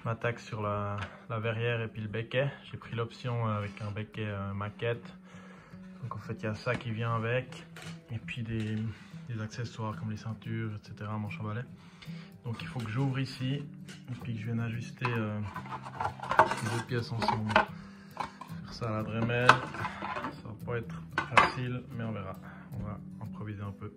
m'attaque sur la verrière et puis le becquet. J'ai pris l'option avec un becquet maquette. Donc en fait il y a ça qui vient avec. Et puis des accessoires comme les ceintures, etc. Manche à balai. Donc il faut que j'ouvre ici. Et puis que je vienne ajuster les deux pièces ensemble. Faire ça à la Dremel. Ça va pas être facile mais on verra. On va improviser un peu.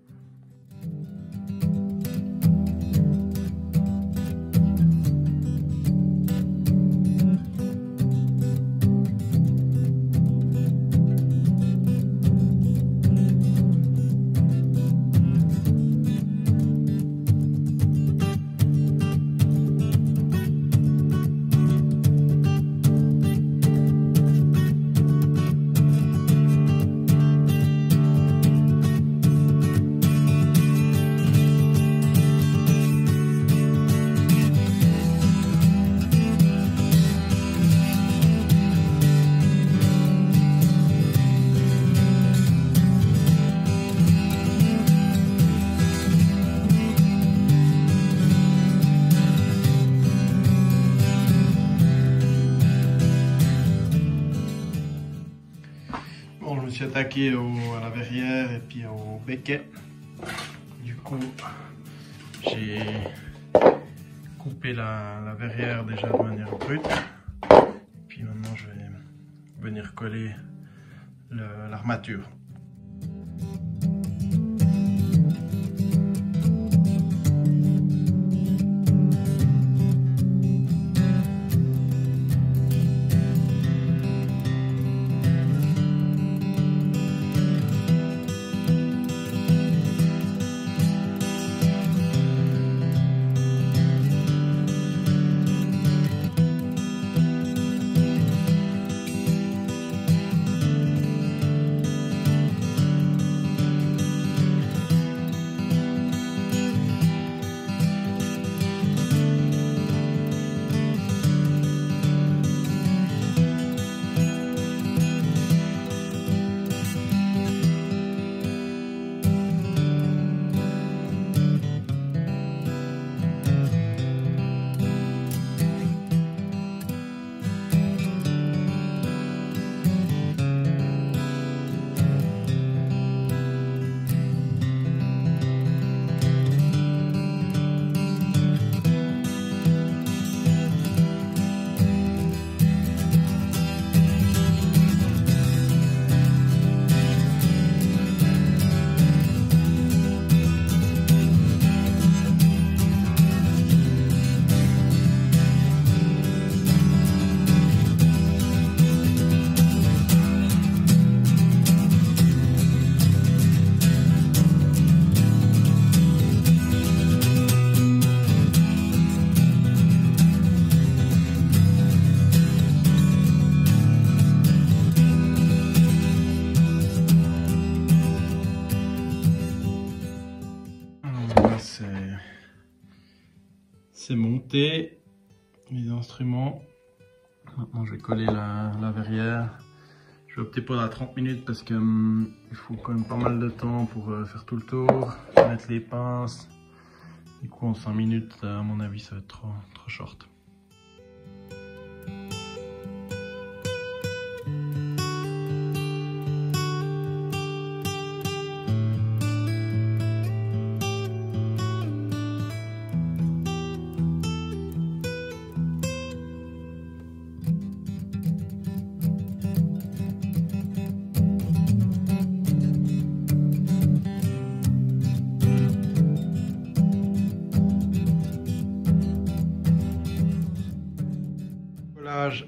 Bon, je me suis attaqué à la verrière et puis au becquet. Du coup, j'ai coupé la verrière déjà de manière brute. Puis maintenant, je vais venir coller l'armature. C'est monté, les instruments. Maintenant je vais coller la verrière. Je vais opter pour la 30 minutes parce que il faut quand même pas mal de temps pour faire tout le tour, mettre les pinces. Du coup en 5 minutes à mon avis ça va être trop short.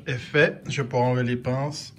Est fait, je peux enlever les pinces.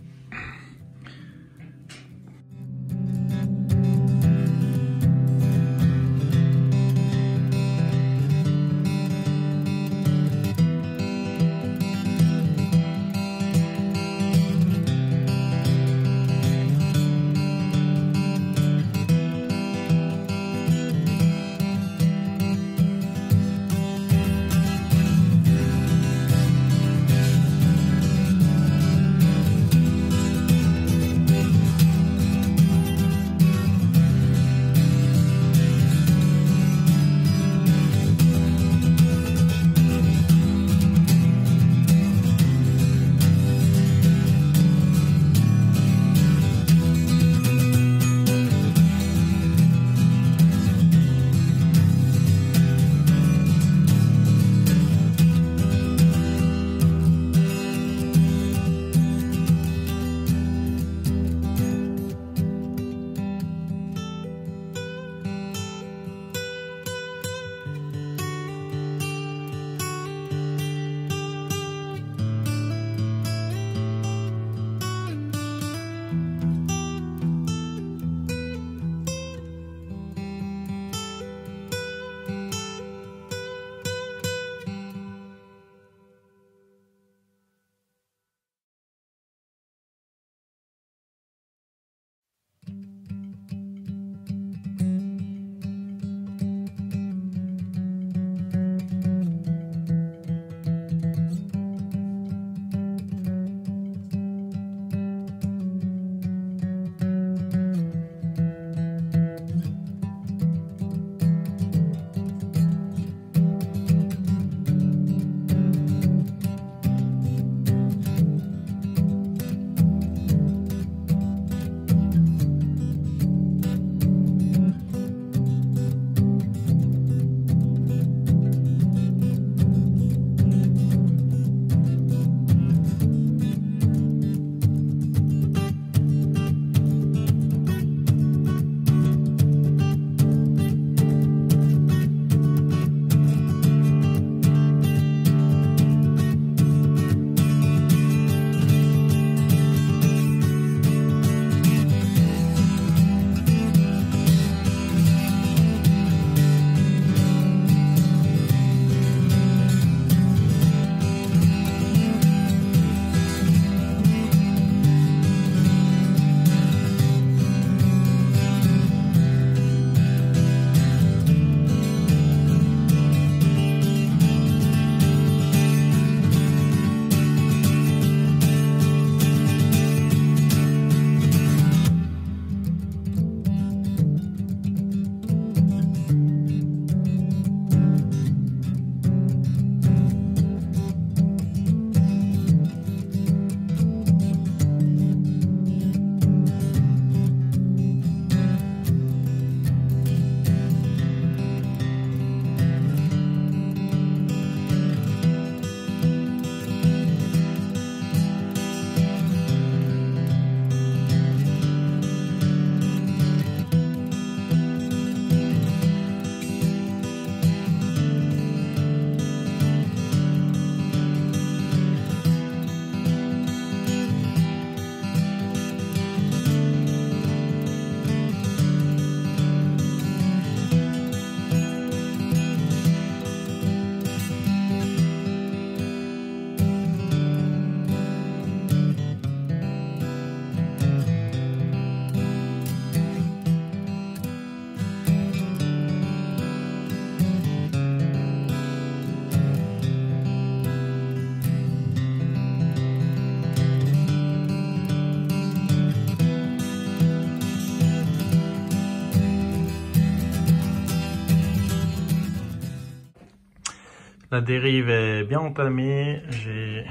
La dérive est bien entamée. J'ai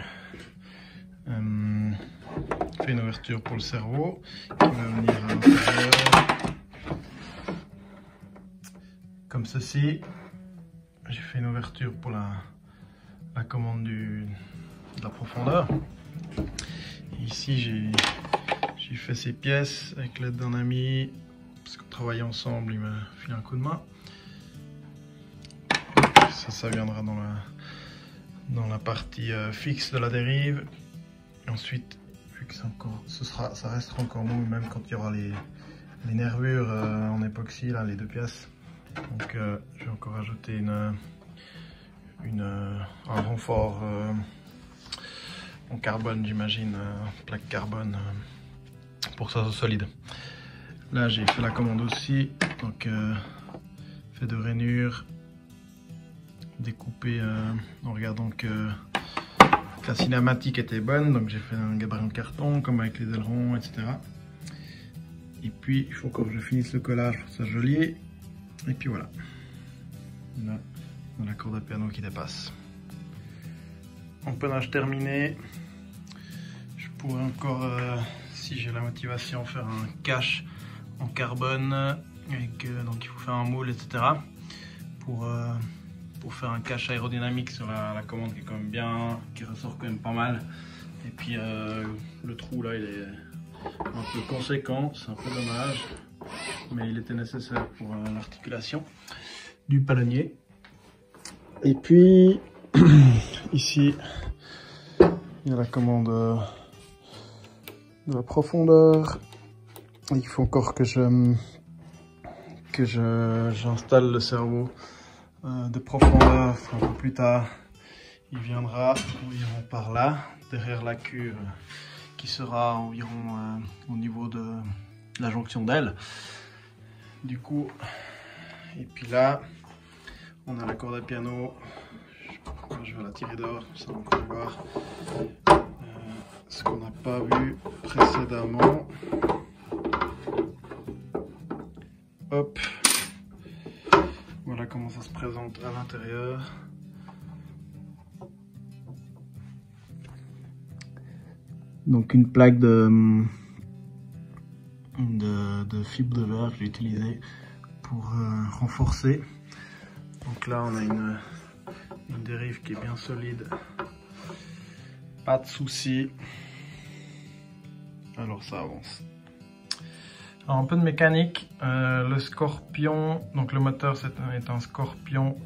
fait une ouverture pour le cerveau qui va venir à l'intérieur comme ceci. J'ai fait une ouverture pour la commande de la profondeur. Et ici j'ai fait ces pièces avec l'aide d'un ami parce qu'on travaillait ensemble, il m'a filé un coup de main. Ça viendra dans la partie fixe de la dérive. Et ensuite, vu que ça restera encore mou, même quand il y aura les nervures en époxy, là, les deux pièces. Donc je vais encore ajouter un renfort en carbone, j'imagine, plaque carbone, pour que ça soit solide. Là j'ai fait la commande aussi, donc fait de rainures, découpé en regardant que la cinématique était bonne, donc j'ai fait un gabarit en carton comme avec les ailerons, etc. Et puis il faut encore que je finisse le collage pour que ça soit joli. Et puis voilà, là on a la corde à piano qui dépasse. Empennage terminé. Je pourrais encore, si j'ai la motivation, faire un cache en carbone avec, donc il faut faire un moule, etc. pour faire un cache aérodynamique sur la commande qui est quand même bien, qui ressort quand même pas mal. Et puis le trou là il est un peu conséquent, c'est un peu dommage, mais il était nécessaire pour l'articulation du palonnier. Et puis ici il y a la commande de la profondeur. Il faut encore que j'installe le cerveau de profondeur un peu plus tard. Il viendra environ par là, derrière la cuve qui sera environ au niveau de la jonction d'aile. Du coup, et puis là, on a la corde à piano. Je vais la tirer dehors, ça va encore voir ce qu'on n'a pas vu précédemment. Hop, voilà comment ça se présente à l'intérieur. Donc une plaque de fibre de verre que j'ai utilisée pour renforcer. Donc là on a une dérive qui est bien solide, pas de souci. Alors ça avance. Alors un peu de mécanique, le Scorpion, donc le moteur est un Scorpion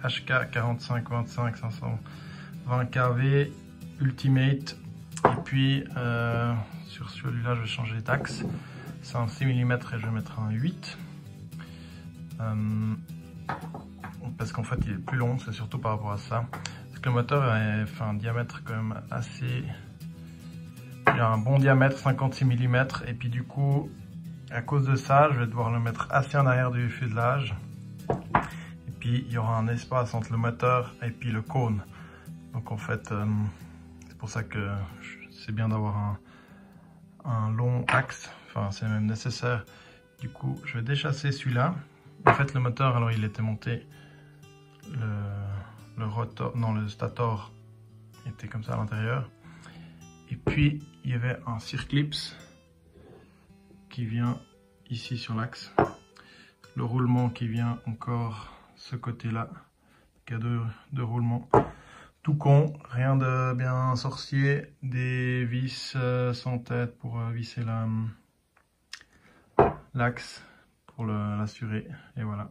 HK 4525 520 kV Ultimate. Et puis sur celui-là je vais changer d'axe, c'est un 6 mm et je vais mettre un 8. Parce qu'en fait il est plus long, c'est surtout par rapport à ça. Parce que le moteur fait un diamètre quand même assez... Il a un bon diamètre, 56 mm, et puis du coup, à cause de ça, je vais devoir le mettre assez en arrière du fuselage. Et puis il y aura un espace entre le moteur et puis le cône. Donc en fait, c'est pour ça que c'est bien d'avoir un long axe, enfin c'est même nécessaire. Du coup, je vais déchasser celui-là. En fait, le moteur, alors il était monté, le stator était comme ça à l'intérieur. Et puis, il y avait un circlips qui vient ici sur l'axe. Le roulement qui vient encore ce côté-là, qui a deux roulements. Tout con, rien de bien sorcier. Des vis sans tête pour visser l'axe, pour l'assurer. Et voilà.